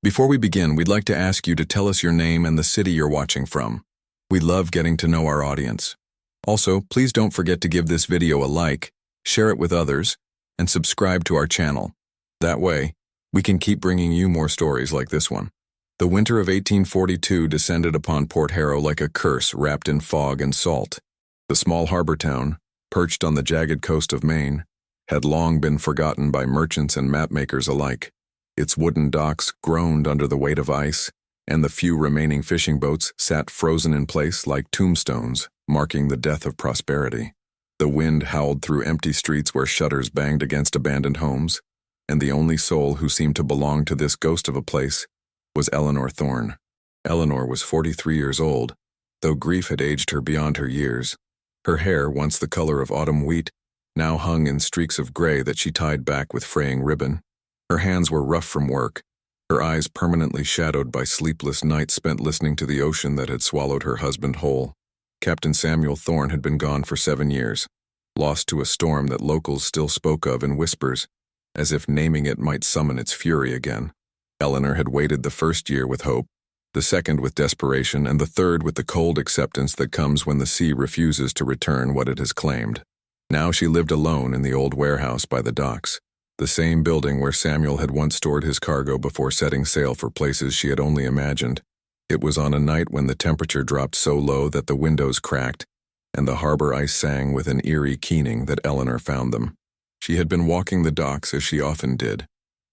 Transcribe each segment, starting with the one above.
Before we begin, we'd like to ask you to tell us your name and the city you're watching from. We love getting to know our audience. Also, please don't forget to give this video a like, share it with others, and subscribe to our channel. That way, we can keep bringing you more stories like this one. The winter of 1842 descended upon Port Harrow like a curse wrapped in fog and salt. The small harbor town, perched on the jagged coast of Maine, had long been forgotten by merchants and mapmakers alike. Its wooden docks groaned under the weight of ice, and the few remaining fishing boats sat frozen in place like tombstones, marking the death of prosperity. The wind howled through empty streets where shutters banged against abandoned homes, and the only soul who seemed to belong to this ghost of a place was Eleanor Thorne. Eleanor was 43 years old, though grief had aged her beyond her years. Her hair, once the color of autumn wheat, now hung in streaks of gray that she tied back with fraying ribbon. Her hands were rough from work, her eyes permanently shadowed by sleepless nights spent listening to the ocean that had swallowed her husband whole. Captain Samuel Thorne had been gone for 7 years, lost to a storm that locals still spoke of in whispers, as if naming it might summon its fury again. Eleanor had waited the first year with hope, the second with desperation, and the third with the cold acceptance that comes when the sea refuses to return what it has claimed. Now she lived alone in the old warehouse by the docks, the same building where Samuel had once stored his cargo before setting sail for places she had only imagined. It was on a night when the temperature dropped so low that the windows cracked, and the harbor ice sang with an eerie keening that Eleanor found them. She had been walking the docks as she often did,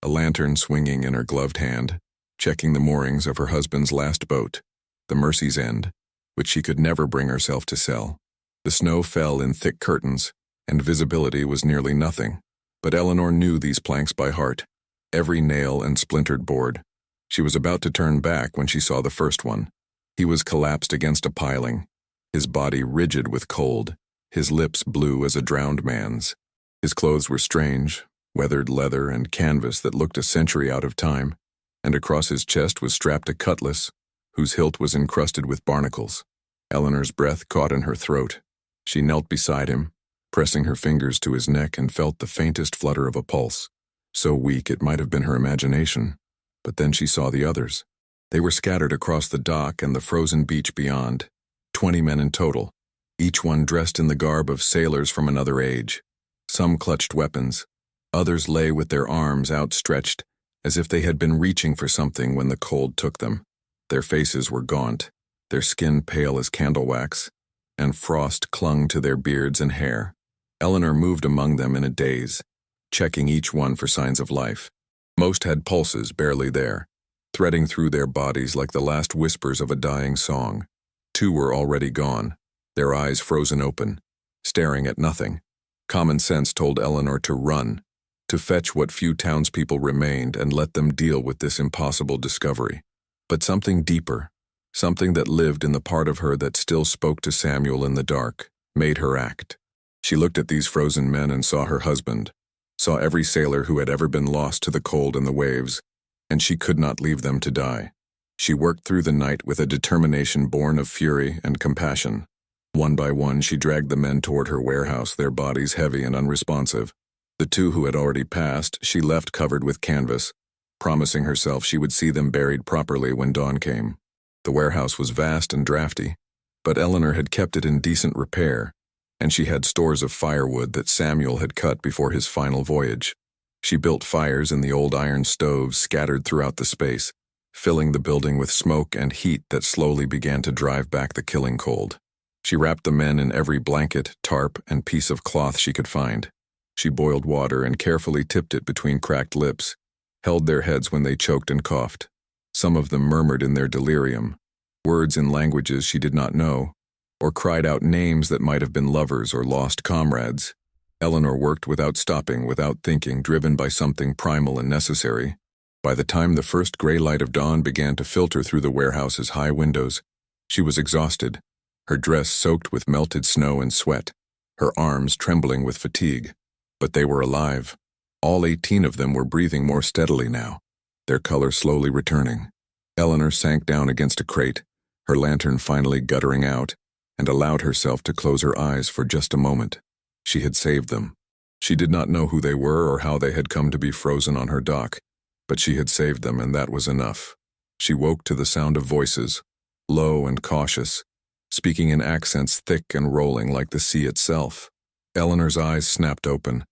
a lantern swinging in her gloved hand, checking the moorings of her husband's last boat, the Mercy's End, which she could never bring herself to sell. The snow fell in thick curtains, and visibility was nearly nothing. But Eleanor knew these planks by heart, every nail and splintered board. She was about to turn back when she saw the first one. He was collapsed against a piling, his body rigid with cold, his lips blue as a drowned man's. His clothes were strange, weathered leather and canvas that looked a century out of time, and across his chest was strapped a cutlass, whose hilt was encrusted with barnacles. Eleanor's breath caught in her throat. She knelt beside him, pressing her fingers to his neck, and felt the faintest flutter of a pulse, so weak it might have been her imagination. But then she saw the others. They were scattered across the dock and the frozen beach beyond, 20 men in total, each one dressed in the garb of sailors from another age. Some clutched weapons, others lay with their arms outstretched, as if they had been reaching for something when the cold took them. Their faces were gaunt, their skin pale as candle wax, and frost clung to their beards and hair. Eleanor moved among them in a daze, checking each one for signs of life. Most had pulses barely there, threading through their bodies like the last whispers of a dying song. 2 were already gone, their eyes frozen open, staring at nothing. Common sense told Eleanor to run, to fetch what few townspeople remained and let them deal with this impossible discovery. But something deeper, something that lived in the part of her that still spoke to Samuel in the dark, made her act. She looked at these frozen men and saw her husband, saw every sailor who had ever been lost to the cold and the waves, and she could not leave them to die. She worked through the night with a determination born of fury and compassion. One by one she dragged the men toward her warehouse, their bodies heavy and unresponsive. The 2 who had already passed she left covered with canvas, promising herself she would see them buried properly when dawn came. The warehouse was vast and drafty, but Eleanor had kept it in decent repair, and she had stores of firewood that Samuel had cut before his final voyage. She built fires in the old iron stoves scattered throughout the space, filling the building with smoke and heat that slowly began to drive back the killing cold. She wrapped the men in every blanket, tarp, and piece of cloth she could find. She boiled water and carefully tipped it between cracked lips, held their heads when they choked and coughed. Some of them murmured in their delirium, words in languages she did not know, or cried out names that might have been lovers or lost comrades. Eleanor worked without stopping, without thinking, driven by something primal and necessary. By the time the first gray light of dawn began to filter through the warehouse's high windows, she was exhausted, her dress soaked with melted snow and sweat, her arms trembling with fatigue. But they were alive. All 18 of them were breathing more steadily now, their color slowly returning. Eleanor sank down against a crate, her lantern finally guttering out, and allowed herself to close her eyes for just a moment. She had saved them. She did not know who they were or how they had come to be frozen on her dock, but she had saved them, and that was enough. She woke to the sound of voices, low and cautious, speaking in accents thick and rolling like the sea itself. Eleanor's eyes snapped open,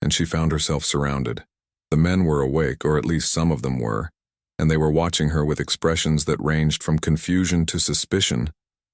and she found herself surrounded. The men were awake, or at least some of them were, and they were watching her with expressions that ranged from confusion to suspicion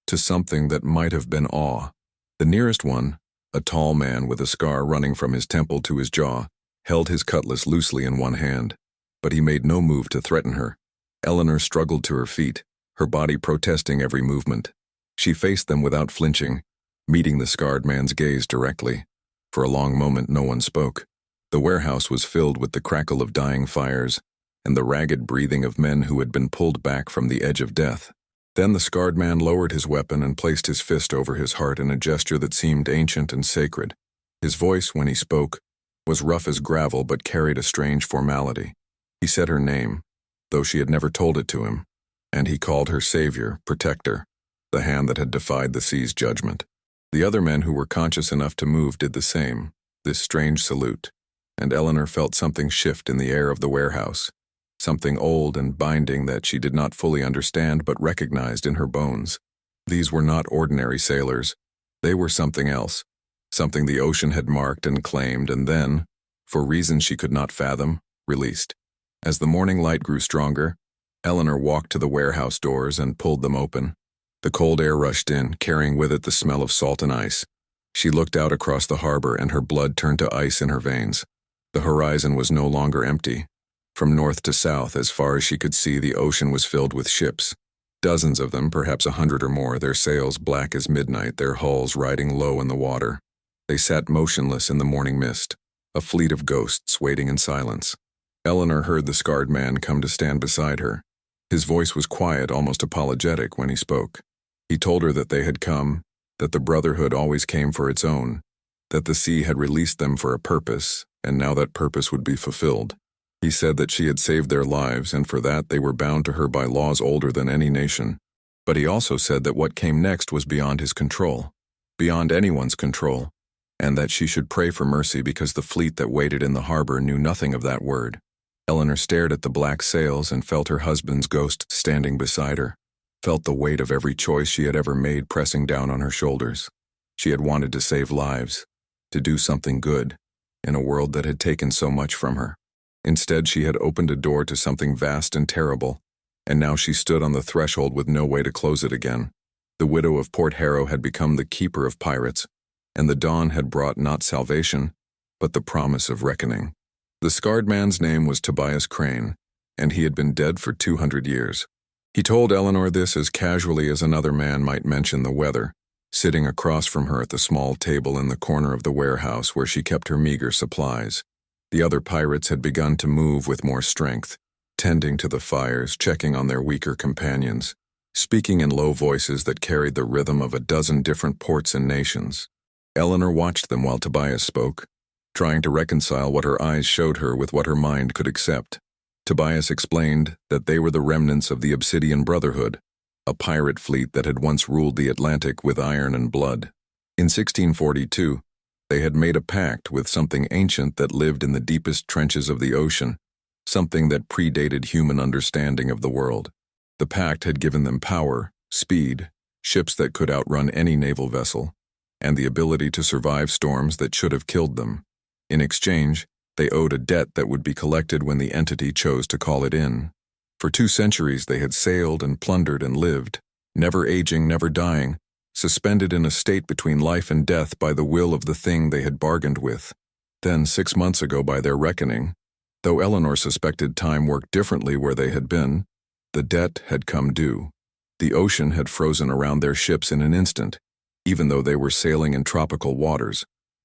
to something that might have been awe. The nearest one, a tall man with a scar running from his temple to his jaw, held his cutlass loosely in one hand, but he made no move to threaten her. Eleanor struggled to her feet, her body protesting every movement. She faced them without flinching, meeting the scarred man's gaze directly. For a long moment no one spoke. The warehouse was filled with the crackle of dying fires and the ragged breathing of men who had been pulled back from the edge of death. Then the scarred man lowered his weapon and placed his fist over his heart in a gesture that seemed ancient and sacred. His voice, when he spoke, was rough as gravel but carried a strange formality. He said her name, though she had never told it to him, and he called her savior, protector, the hand that had defied the sea's judgment. The other men who were conscious enough to move did the same, this strange salute, and Eleanor felt something shift in the air of the warehouse, something old and binding that she did not fully understand but recognized in her bones. These were not ordinary sailors. They were something else, something the ocean had marked and claimed and then, for reasons she could not fathom, released. As the morning light grew stronger, Eleanor walked to the warehouse doors and pulled them open. The cold air rushed in, carrying with it the smell of salt and ice. She looked out across the harbor and her blood turned to ice in her veins. The horizon was no longer empty. From north to south, as far as she could see, the ocean was filled with ships. Dozens of them, perhaps 100 or more, their sails black as midnight, their hulls riding low in the water. They sat motionless in the morning mist, a fleet of ghosts waiting in silence. Eleanor heard the scarred man come to stand beside her. His voice was quiet, almost apologetic when he spoke. He told her that they had come, that the Brotherhood always came for its own, that the sea had released them for a purpose, and now that purpose would be fulfilled. He said that she had saved their lives, and for that they were bound to her by laws older than any nation. But he also said that what came next was beyond his control, beyond anyone's control, and that she should pray for mercy because the fleet that waited in the harbor knew nothing of that word. Eleanor stared at the black sails and felt her husband's ghost standing beside her, felt the weight of every choice she had ever made pressing down on her shoulders. She had wanted to save lives, to do something good, in a world that had taken so much from her. Instead, she had opened a door to something vast and terrible, and now she stood on the threshold with no way to close it again. The widow of Port Harrow had become the keeper of pirates, and the dawn had brought not salvation, but the promise of reckoning. The scarred man's name was Tobias Crane, and he had been dead for 200 years. He told Eleanor this as casually as another man might mention the weather, sitting across from her at the small table in the corner of the warehouse where she kept her meager supplies. The other pirates had begun to move with more strength, tending to the fires, checking on their weaker companions, speaking in low voices that carried the rhythm of a dozen different ports and nations. Eleanor watched them while Tobias spoke, trying to reconcile what her eyes showed her with what her mind could accept. Tobias explained that they were the remnants of the Obsidian Brotherhood, a pirate fleet that had once ruled the Atlantic with iron and blood. In 1642, they had made a pact with something ancient that lived in the deepest trenches of the ocean, something that predated human understanding of the world. The pact had given them power, speed, ships that could outrun any naval vessel, and the ability to survive storms that should have killed them. In exchange, they owed a debt that would be collected when the entity chose to call it in. For 2 centuries they had sailed and plundered and lived, never aging, never dying, suspended in a state between life and death by the will of the thing they had bargained with. Then, 6 months ago by their reckoning, though Eleanor suspected time worked differently where they had been, the debt had come due. The ocean had frozen around their ships in an instant, even though they were sailing in tropical waters.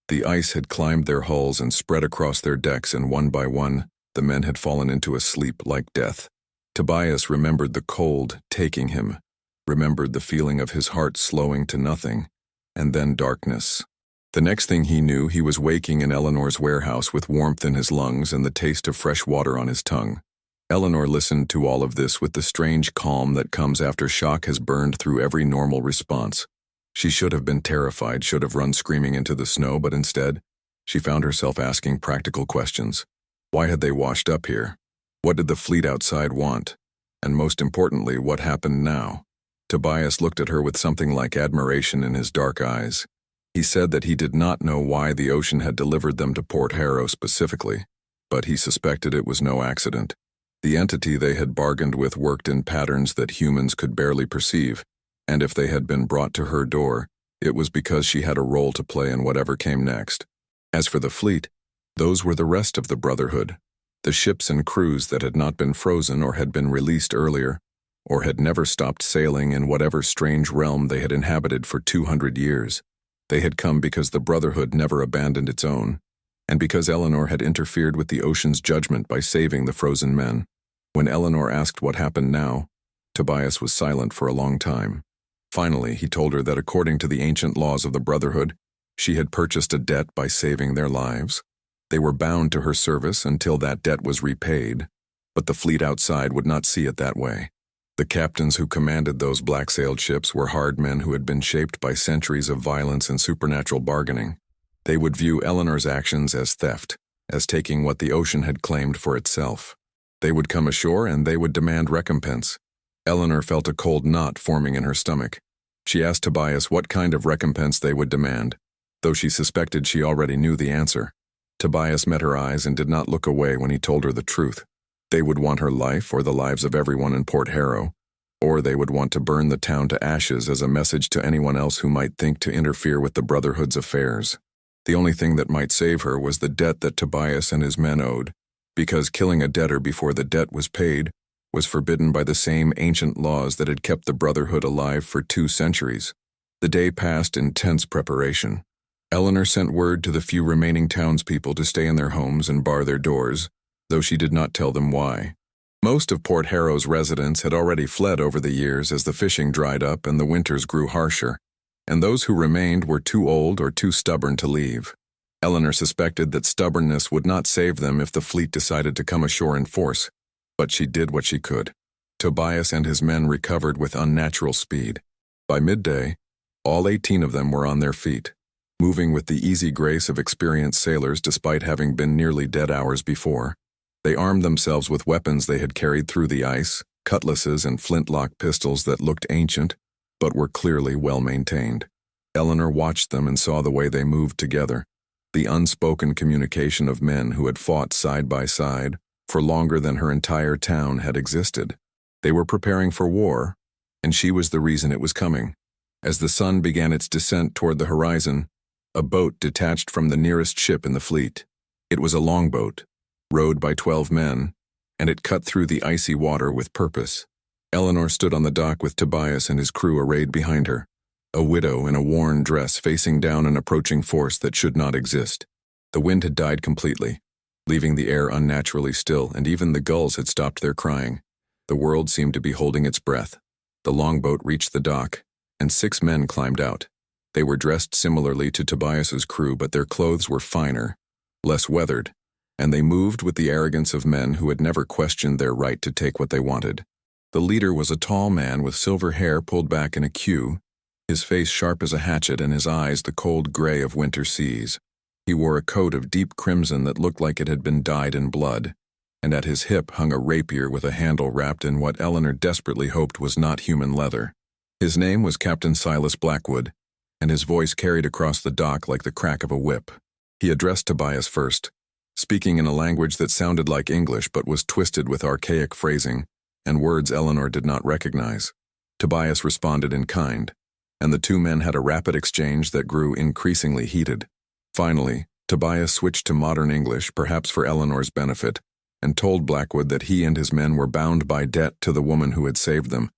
The ice had climbed their hulls and spread across their decks, and one by one, the men had fallen into a sleep like death. Tobias remembered the cold taking him, remembered the feeling of his heart slowing to nothing, and then darkness. The next thing he knew, he was waking in Eleanor's warehouse with warmth in his lungs and the taste of fresh water on his tongue. Eleanor listened to all of this with the strange calm that comes after shock has burned through every normal response. She should have been terrified, should have run screaming into the snow, but instead, she found herself asking practical questions. Why had they washed up here? What did the fleet outside want? And most importantly, what happened now? Tobias looked at her with something like admiration in his dark eyes. He said that he did not know why the ocean had delivered them to Port Harrow specifically, but he suspected it was no accident. The entity they had bargained with worked in patterns that humans could barely perceive, and if they had been brought to her door, it was because she had a role to play in whatever came next. As for the fleet, those were the rest of the Brotherhood, the ships and crews that had not been frozen or had been released earlier, or had never stopped sailing in whatever strange realm they had inhabited for 200 years. They had come because the Brotherhood never abandoned its own, and because Eleanor had interfered with the ocean's judgment by saving the frozen men. When Eleanor asked what happened now, Tobias was silent for a long time. Finally, he told her that according to the ancient laws of the Brotherhood, she had purchased a debt by saving their lives. They were bound to her service until that debt was repaid, but the fleet outside would not see it that way. The captains who commanded those black-sailed ships were hard men who had been shaped by centuries of violence and supernatural bargaining. They would view Eleanor's actions as theft, as taking what the ocean had claimed for itself. They would come ashore and they would demand recompense. Eleanor felt a cold knot forming in her stomach. She asked Tobias what kind of recompense they would demand, though she suspected she already knew the answer. Tobias met her eyes and did not look away when he told her the truth. They would want her life or the lives of everyone in Port Harrow, or they would want to burn the town to ashes as a message to anyone else who might think to interfere with the Brotherhood's affairs. The only thing that might save her was the debt that Tobias and his men owed, because killing a debtor before the debt was paid was forbidden by the same ancient laws that had kept the Brotherhood alive for 2 centuries. The day passed in tense preparation. Eleanor sent word to the few remaining townspeople to stay in their homes and bar their doors, though she did not tell them why. Most of Port Harrow's residents had already fled over the years as the fishing dried up and the winters grew harsher, and those who remained were too old or too stubborn to leave. Eleanor suspected that stubbornness would not save them if the fleet decided to come ashore in force, but she did what she could. Tobias and his men recovered with unnatural speed. By midday, all 18 of them were on their feet, moving with the easy grace of experienced sailors despite having been nearly dead hours before. They armed themselves with weapons they had carried through the ice, cutlasses and flintlock pistols that looked ancient, but were clearly well-maintained. Eleanor watched them and saw the way they moved together, the unspoken communication of men who had fought side by side for longer than her entire town had existed. They were preparing for war, and she was the reason it was coming. As the sun began its descent toward the horizon, a boat detached from the nearest ship in the fleet. It was a longboat, rowed by 12 men, and it cut through the icy water with purpose. Eleanor stood on the dock with Tobias and his crew arrayed behind her, a widow in a worn dress facing down an approaching force that should not exist. The wind had died completely, leaving the air unnaturally still, and even the gulls had stopped their crying. The world seemed to be holding its breath. The longboat reached the dock, and 6 men climbed out. They were dressed similarly to Tobias's crew, but their clothes were finer, less weathered, and they moved with the arrogance of men who had never questioned their right to take what they wanted. The leader was a tall man with silver hair pulled back in a queue, his face sharp as a hatchet and his eyes the cold gray of winter seas. He wore a coat of deep crimson that looked like it had been dyed in blood, and at his hip hung a rapier with a handle wrapped in what Eleanor desperately hoped was not human leather. His name was Captain Silas Blackwood, and his voice carried across the dock like the crack of a whip. He addressed Tobias first, speaking in a language that sounded like English but was twisted with archaic phrasing and words Eleanor did not recognize. Tobias responded in kind, and the 2 men had a rapid exchange that grew increasingly heated. Finally, Tobias switched to modern English, perhaps for Eleanor's benefit, and told Blackwood that he and his men were bound by debt to the woman who had saved them,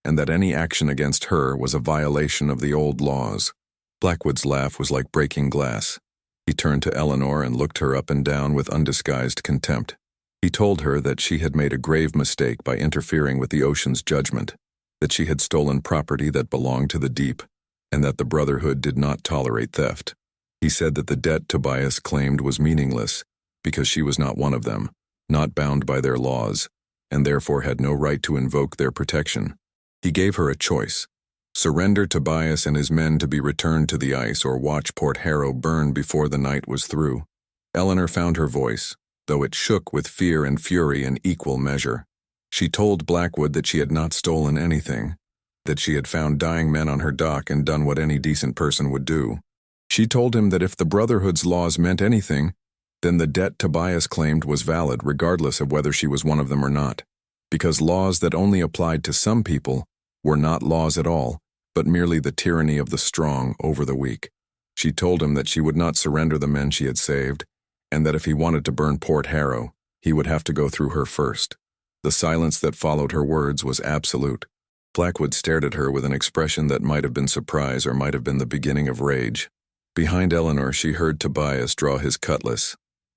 and that any action against her was a violation of the old laws. Blackwood's laugh was like breaking glass. He turned to Eleanor and looked her up and down with undisguised contempt. He told her that she had made a grave mistake by interfering with the ocean's judgment, that she had stolen property that belonged to the deep, and that the Brotherhood did not tolerate theft. He said that the debt Tobias claimed was meaningless because she was not one of them, not bound by their laws, and therefore had no right to invoke their protection. He gave her a choice: surrender Tobias and his men to be returned to the ice or watch Port Harrow burn before the night was through. Eleanor found her voice, though it shook with fear and fury in equal measure. She told Blackwood that she had not stolen anything, that she had found dying men on her dock and done what any decent person would do. She told him that if the Brotherhood's laws meant anything, then the debt Tobias claimed was valid regardless of whether she was one of them or not, because laws that only applied to some people were not laws at all, but merely the tyranny of the strong over the weak. She told him that she would not surrender the men she had saved, and that if he wanted to burn Port Harrow, he would have to go through her first. The silence that followed her words was absolute. Blackwood stared at her with an expression that might have been surprise or might have been the beginning of rage. Behind Eleanor, she heard Tobias draw his cutlass,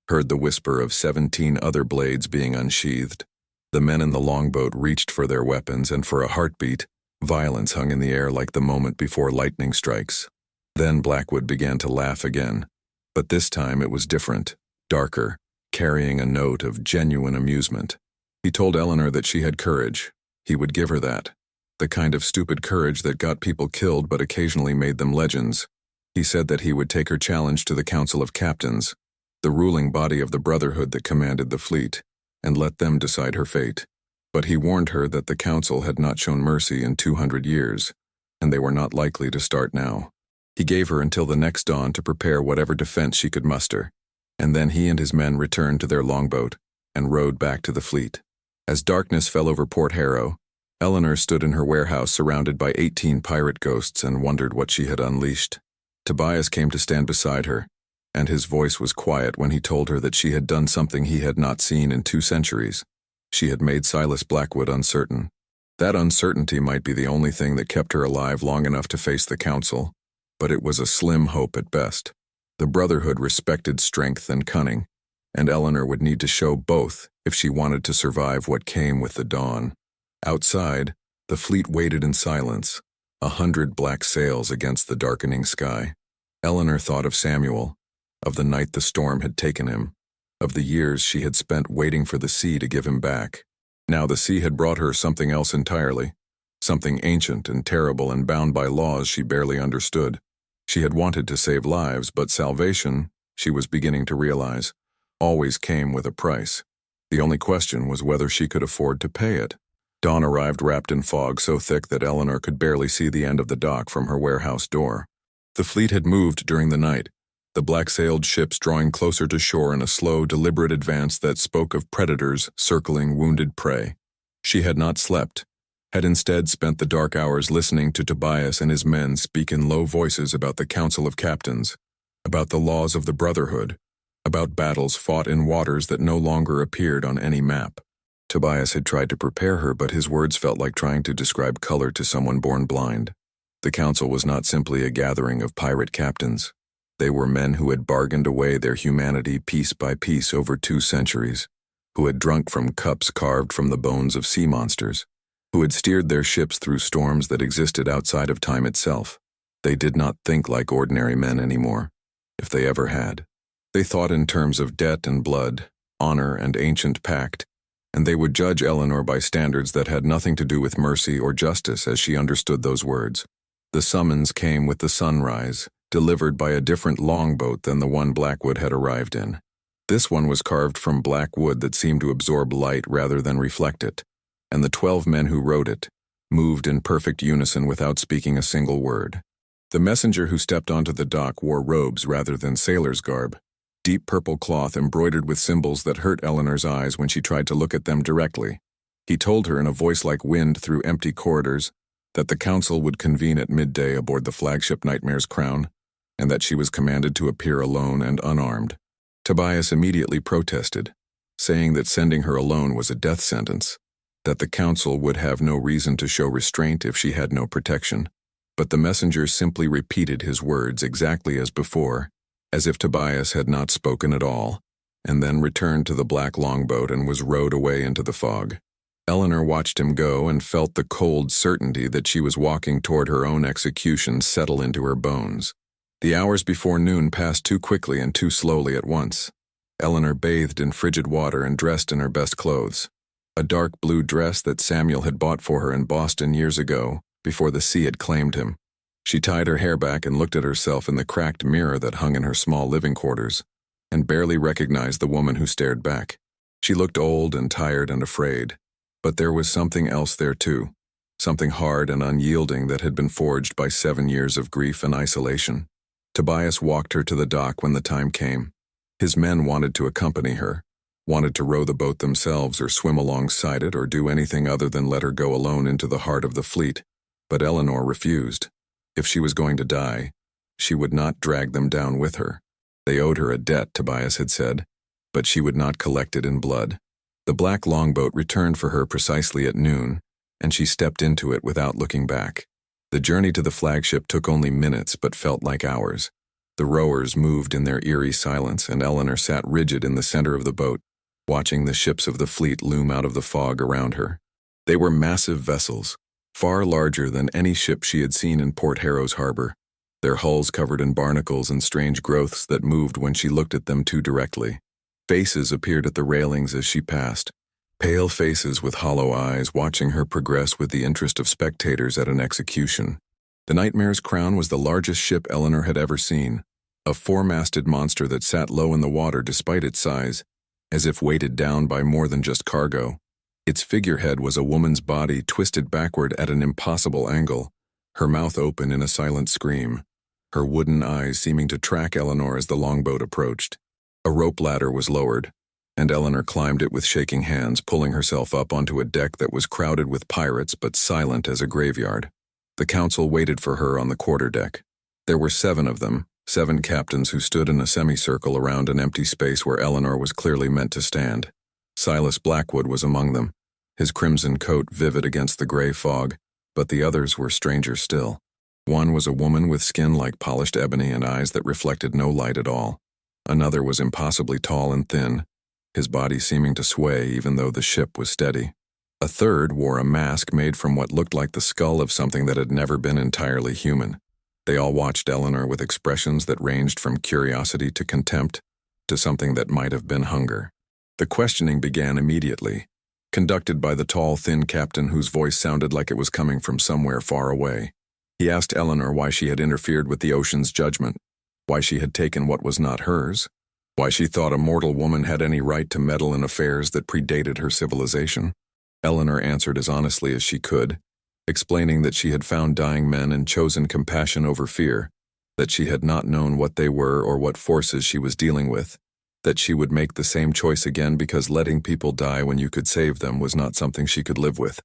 heard the whisper of 17 other blades being unsheathed. The men in the longboat reached for their weapons, and for a heartbeat, violence hung in the air like the moment before lightning strikes. Then Blackwood began to laugh again, but this time it was different, darker, carrying a note of genuine amusement. He told Eleanor that she had courage. He would give her that. The kind of stupid courage that got people killed but occasionally made them legends. He said that he would take her challenge to the Council of Captains, the ruling body of the Brotherhood that commanded the fleet, and let them decide her fate. But he warned her that the Council had not shown mercy in 200 years, and they were not likely to start now. He gave her until the next dawn to prepare whatever defense she could muster, and then he and his men returned to their longboat and rowed back to the fleet. As darkness fell over Port Harrow, Eleanor stood in her warehouse surrounded by 18 pirate ghosts and wondered what she had unleashed. Tobias came to stand beside her, and his voice was quiet when he told her that she had done something he had not seen in 2 centuries. She had made Silas Blackwood uncertain. That uncertainty might be the only thing that kept her alive long enough to face the Council, but it was a slim hope at best. The Brotherhood respected strength and cunning, and Eleanor would need to show both if she wanted to survive what came with the dawn. Outside, the fleet waited in silence, 100 black sails against the darkening sky. Eleanor thought of Samuel, of the night the storm had taken him, of the years she had spent waiting for the sea to give him back. Now the sea had brought her something else entirely, something ancient and terrible and bound by laws she barely understood. She had wanted to save lives, but salvation, she was beginning to realize, always came with a price. The only question was whether she could afford to pay it. Dawn arrived wrapped in fog so thick that Eleanor could barely see the end of the dock from her warehouse door. The fleet had moved during the night, the black-sailed ships drawing closer to shore in a slow, deliberate advance that spoke of predators circling wounded prey. She had not slept, had instead spent the dark hours listening to Tobias and his men speak in low voices about the Council of Captains, about the laws of the Brotherhood, about battles fought in waters that no longer appeared on any map. Tobias had tried to prepare her, but his words felt like trying to describe color to someone born blind. The Council was not simply a gathering of pirate captains. They were men who had bargained away their humanity piece by piece over 2 centuries, who had drunk from cups carved from the bones of sea monsters, who had steered their ships through storms that existed outside of time itself. They did not think like ordinary men anymore, if they ever had. They thought in terms of debt and blood, honor and ancient pact, and they would judge Eleanor by standards that had nothing to do with mercy or justice as she understood those words. The summons came with the sunrise, delivered by a different longboat than the one Blackwood had arrived in. This one was carved from black wood that seemed to absorb light rather than reflect it, and the 12 men who rowed it moved in perfect unison without speaking a single word. The messenger who stepped onto the dock wore robes rather than sailor's garb, deep purple cloth embroidered with symbols that hurt Eleanor's eyes when she tried to look at them directly. He told her in a voice like wind through empty corridors that the Council would convene at midday aboard the flagship Nightmare's Crown, and that she was commanded to appear alone and unarmed. Tobias immediately protested, saying that sending her alone was a death sentence, that the Council would have no reason to show restraint if she had no protection. But the messenger simply repeated his words exactly as before, as if Tobias had not spoken at all, and then returned to the black longboat and was rowed away into the fog. Eleanor watched him go and felt the cold certainty that she was walking toward her own execution settle into her bones. The hours before noon passed too quickly and too slowly at once. Eleanor bathed in frigid water and dressed in her best clothes, a dark blue dress that Samuel had bought for her in Boston years ago, before the sea had claimed him. She tied her hair back and looked at herself in the cracked mirror that hung in her small living quarters. and barely recognized the woman who stared back. She looked old and tired and afraid, but there was something else there too, something hard and unyielding that had been forged by 7 years of grief and isolation. Tobias walked her to the dock when the time came. His men wanted to accompany her, wanted to row the boat themselves or swim alongside it or do anything other than let her go alone into the heart of the fleet, but Eleanor refused. If she was going to die, she would not drag them down with her. They owed her a debt, Tobias had said, but she would not collect it in blood. The black longboat returned for her precisely at noon, and she stepped into it without looking back. The journey to the flagship took only minutes but felt like hours. The rowers moved in their eerie silence, and Eleanor sat rigid in the center of the boat, watching the ships of the fleet loom out of the fog around her. They were massive vessels, far larger than any ship she had seen in Port Harrow's harbor, their hulls covered in barnacles and strange growths that moved when she looked at them too directly. Faces appeared at the railings as she passed, pale faces with hollow eyes watching her progress with the interest of spectators at an execution. The Nightmare's Crown was the largest ship Eleanor had ever seen, a 4-masted monster that sat low in the water despite its size, as if weighted down by more than just cargo. Its figurehead was a woman's body twisted backward at an impossible angle, her mouth open in a silent scream, her wooden eyes seeming to track Eleanor as the longboat approached. A rope ladder was lowered, and Eleanor climbed it with shaking hands, pulling herself up onto a deck that was crowded with pirates but silent as a graveyard. The council waited for her on the quarterdeck. There were 7 of them, 7 captains who stood in a semicircle around an empty space where Eleanor was clearly meant to stand. Silas Blackwood was among them, his crimson coat vivid against the gray fog, but the others were strangers still. One was a woman with skin like polished ebony and eyes that reflected no light at all. Another was impossibly tall and thin, his body seeming to sway even though the ship was steady. A third wore a mask made from what looked like the skull of something that had never been entirely human. They all watched Eleanor with expressions that ranged from curiosity to contempt to something that might have been hunger. The questioning began immediately, conducted by the tall, thin captain whose voice sounded like it was coming from somewhere far away. He asked Eleanor why she had interfered with the ocean's judgment, why she had taken what was not hers, why she thought a mortal woman had any right to meddle in affairs that predated her civilization. Eleanor answered as honestly as she could, explaining that she had found dying men and chosen compassion over fear, that she had not known what they were or what forces she was dealing with, that she would make the same choice again because letting people die when you could save them was not something she could live with.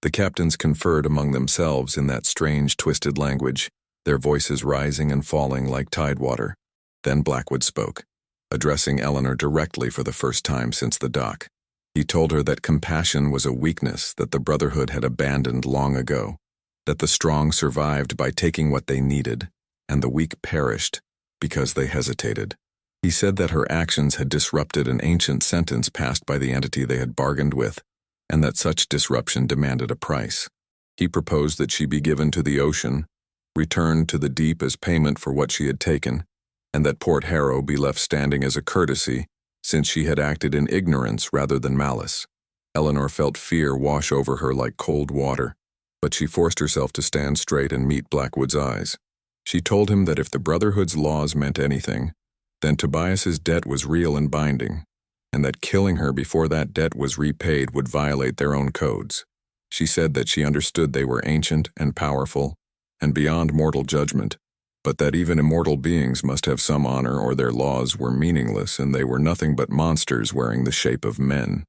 The captains conferred among themselves in that strange, twisted language, their voices rising and falling like tidewater. Then Blackwood spoke, addressing Eleanor directly for the first time since the dock. He told her that compassion was a weakness that the Brotherhood had abandoned long ago, that the strong survived by taking what they needed, and the weak perished because they hesitated. He said that her actions had disrupted an ancient sentence passed by the entity they had bargained with, and that such disruption demanded a price. He proposed that she be given to the ocean, returned to the deep as payment for what she had taken, and that Port Harrow be left standing as a courtesy since she had acted in ignorance rather than malice. Eleanor felt fear wash over her like cold water, but she forced herself to stand straight and meet Blackwood's eyes. She told him that if the Brotherhood's laws meant anything, then Tobias's debt was real and binding, and that killing her before that debt was repaid would violate their own codes. She said that she understood they were ancient and powerful and beyond mortal judgment, but that even immortal beings must have some honor or their laws were meaningless and they were nothing but monsters wearing the shape of men.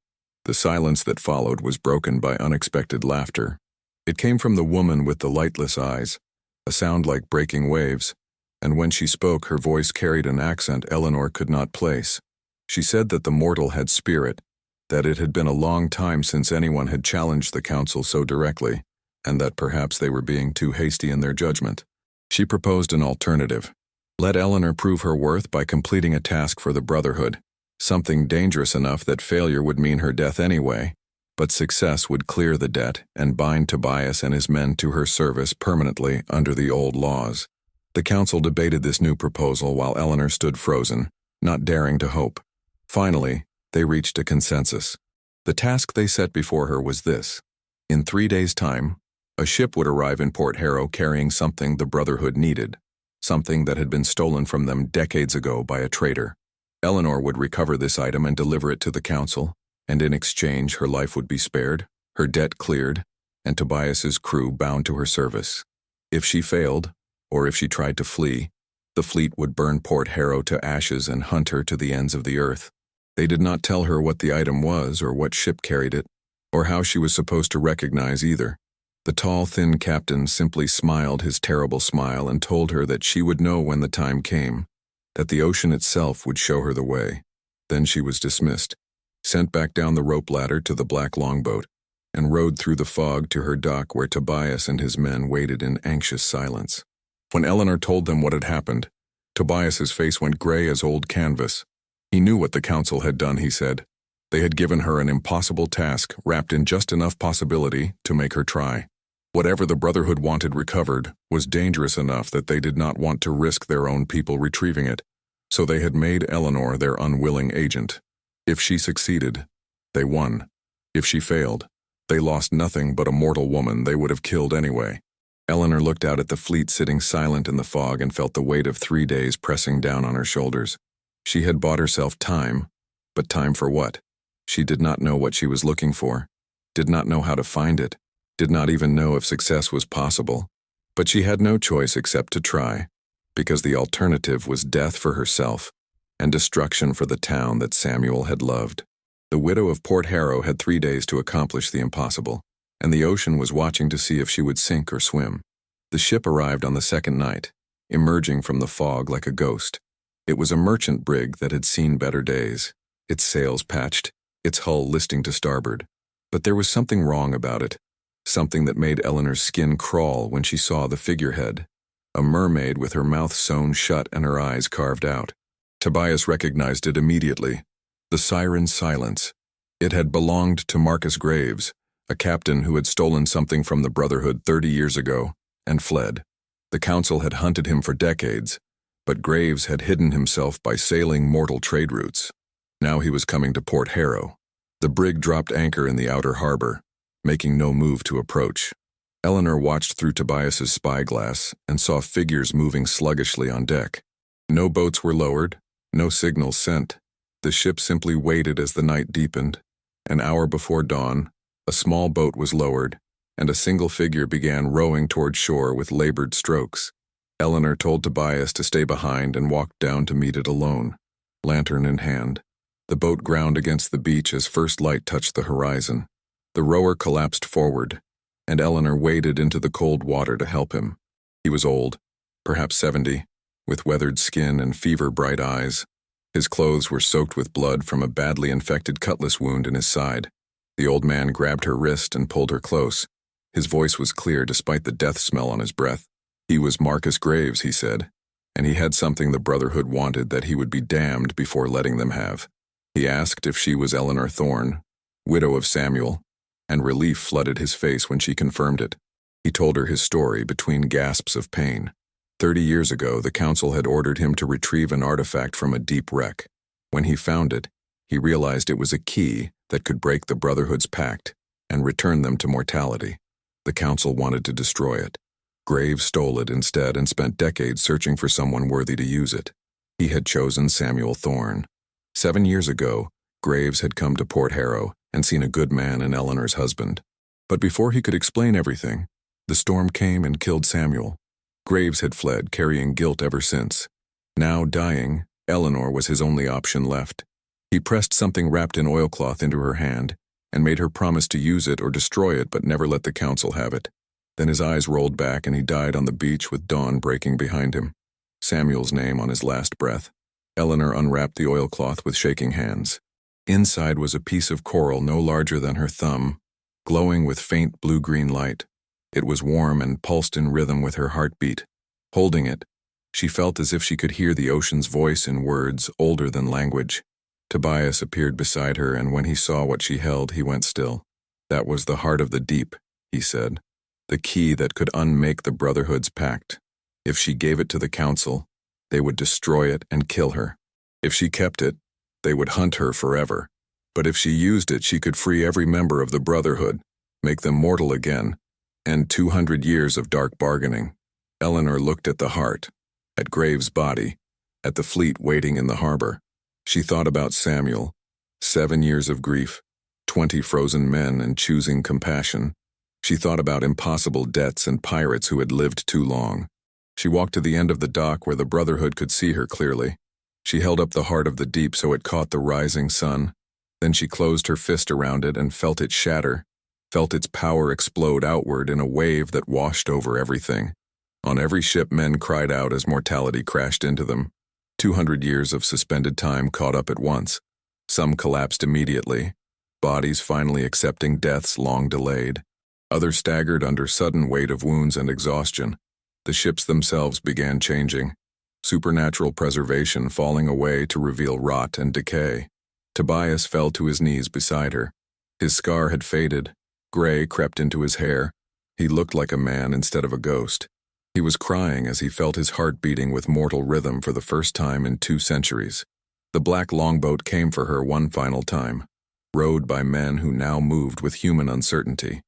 The silence that followed was broken by unexpected laughter. It came from the woman with the lightless eyes, a sound like breaking waves, and when she spoke her voice carried an accent Eleanor could not place. She said that the mortal had spirit, that it had been a long time since anyone had challenged the council so directly, and that perhaps they were being too hasty in their judgment. She proposed an alternative. Let Eleanor prove her worth by completing a task for the Brotherhood, something dangerous enough that failure would mean her death anyway, but success would clear the debt and bind Tobias and his men to her service permanently under the old laws. The council debated this new proposal while Eleanor stood frozen, not daring to hope. Finally, they reached a consensus. The task they set before her was this. In 3 days' time, a ship would arrive in Port Harrow carrying something the Brotherhood needed, something that had been stolen from them decades ago by a traitor. Eleanor would recover this item and deliver it to the council, and in exchange her life would be spared, her debt cleared, and Tobias's crew bound to her service. If she failed, or if she tried to flee, the fleet would burn Port Harrow to ashes and hunt her to the ends of the earth. They did not tell her what the item was or what ship carried it, or how she was supposed to recognize either. The tall, thin captain simply smiled his terrible smile and told her that she would know when the time came, that the ocean itself would show her the way. Then she was dismissed, sent back down the rope ladder to the black longboat, and rowed through the fog to her dock where Tobias and his men waited in anxious silence. When Eleanor told them what had happened, Tobias's face went gray as old canvas. He knew what the council had done, he said. They had given her an impossible task wrapped in just enough possibility to make her try. Whatever the Brotherhood wanted recovered was dangerous enough that they did not want to risk their own people retrieving it, so they had made Eleanor their unwilling agent. If she succeeded, they won. If she failed, they lost nothing but a mortal woman they would have killed anyway. Eleanor looked out at the fleet sitting silent in the fog and felt the weight of 3 days pressing down on her shoulders. She had bought herself time, but time for what? She did not know what she was looking for, did not know how to find it, did not even know if success was possible. But she had no choice except to try, because the alternative was death for herself and destruction for the town that Samuel had loved. The widow of Port Harrow had 3 days to accomplish the impossible, and the ocean was watching to see if she would sink or swim. The ship arrived on the second night, emerging from the fog like a ghost. It was a merchant brig that had seen better days, its sails patched, its hull listing to starboard. But there was something wrong about it, something that made Eleanor's skin crawl when she saw the figurehead, a mermaid with her mouth sewn shut and her eyes carved out. Tobias recognized it immediately, the Siren Silence. It had belonged to Marcus Graves, a captain who had stolen something from the Brotherhood 30 years ago and fled. The council had hunted him for decades, but Graves had hidden himself by sailing mortal trade routes. Now he was coming to Port Harrow. The brig dropped anchor in the outer harbor, making no move to approach. Eleanor watched through Tobias's spyglass and saw figures moving sluggishly on deck. No boats were lowered, no signals sent. The ship simply waited as the night deepened. An hour before dawn, a small boat was lowered, and a single figure began rowing toward shore with labored strokes. Eleanor told Tobias to stay behind and walked down to meet it alone, lantern in hand. The boat ground against the beach as first light touched the horizon. The rower collapsed forward, and Eleanor waded into the cold water to help him. He was old, perhaps 70, with weathered skin and fever-bright eyes. His clothes were soaked with blood from a badly infected cutlass wound in his side. The old man grabbed her wrist and pulled her close. His voice was clear despite the death smell on his breath. He was Marcus Graves, he said, and he had something the Brotherhood wanted that he would be damned before letting them have. He asked if she was Eleanor Thorne, widow of Samuel, and relief flooded his face when she confirmed it. He told her his story between gasps of pain. 30 years ago, the council had ordered him to retrieve an artifact from a deep wreck. When he found it, he realized it was a key that could break the Brotherhood's pact and return them to mortality. The council wanted to destroy it. Graves stole it instead and spent decades searching for someone worthy to use it. He had chosen Samuel Thorne. 7 years ago, Graves had come to Port Harrow and seen a good man in Eleanor's husband. But before he could explain everything, the storm came and killed Samuel. Graves had fled, carrying guilt ever since. Now dying, Eleanor was his only option left. He pressed something wrapped in oilcloth into her hand and made her promise to use it or destroy it but never let the council have it. Then his eyes rolled back and he died on the beach with dawn breaking behind him. Samuel's name on his last breath. Eleanor unwrapped the oilcloth with shaking hands. Inside was a piece of coral no larger than her thumb, glowing with faint blue-green light. It was warm and pulsed in rhythm with her heartbeat. Holding it, she felt as if she could hear the ocean's voice in words older than language. Tobias appeared beside her, and when he saw what she held, he went still. That was the heart of the deep, he said. The key that could unmake the Brotherhood's pact. If she gave it to the council, they would destroy it and kill her. If she kept it, they would hunt her forever. But if she used it, she could free every member of the Brotherhood, make them mortal again, end 200 years of dark bargaining. Eleanor looked at the heart, at Graves' body, at the fleet waiting in the harbor. She thought about Samuel, 7 years of grief, 20 frozen men and choosing compassion. She thought about impossible debts and pirates who had lived too long. She walked to the end of the dock where the Brotherhood could see her clearly. She held up the heart of the deep so it caught the rising sun. Then she closed her fist around it and felt it shatter, felt its power explode outward in a wave that washed over everything. On every ship, men cried out as mortality crashed into them. 200 years of suspended time caught up at once. Some collapsed immediately, bodies finally accepting deaths long delayed. Others staggered under sudden weight of wounds and exhaustion. The ships themselves began changing, supernatural preservation falling away to reveal rot and decay. Tobias fell to his knees beside her. His scar had faded. Gray crept into his hair. He looked like a man instead of a ghost. He was crying as he felt his heart beating with mortal rhythm for the first time in 2 centuries. The black longboat came for her one final time, rowed by men who now moved with human uncertainty.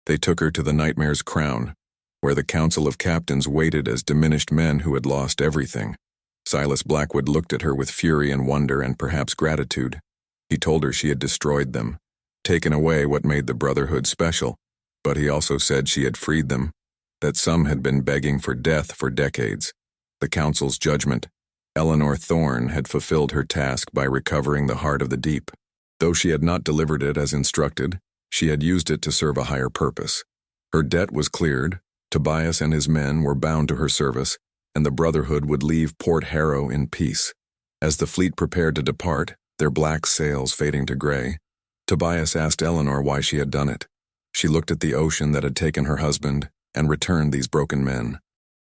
They took her to the Nightmare's Crown, where the council of captains waited as diminished men who had lost everything. Silas Blackwood looked at her with fury and wonder and perhaps gratitude. He told her she had destroyed them, taken away what made the Brotherhood special, but he also said she had freed them, that some had been begging for death for decades. The council's judgment. Eleanor Thorne had fulfilled her task by recovering the heart of the deep. Though she had not delivered it as instructed, she had used it to serve a higher purpose. Her debt was cleared, Tobias and his men were bound to her service, and the Brotherhood would leave Port Harrow in peace. As the fleet prepared to depart, their black sails fading to gray, Tobias asked Eleanor why she had done it. She looked at the ocean that had taken her husband and returned these broken men.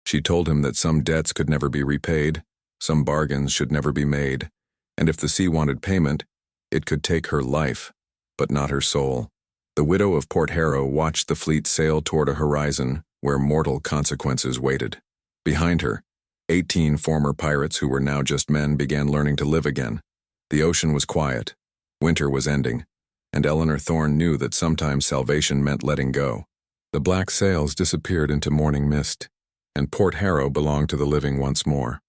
She told him that some debts could never be repaid, some bargains should never be made, and if the sea wanted payment, it could take her life, but not her soul. The widow of Port Harrow watched the fleet sail toward a horizon where mortal consequences waited. Behind her, 18 former pirates who were now just men began learning to live again. The ocean was quiet, winter was ending, and Eleanor Thorne knew that sometimes salvation meant letting go. The black sails disappeared into morning mist, and Port Harrow belonged to the living once more.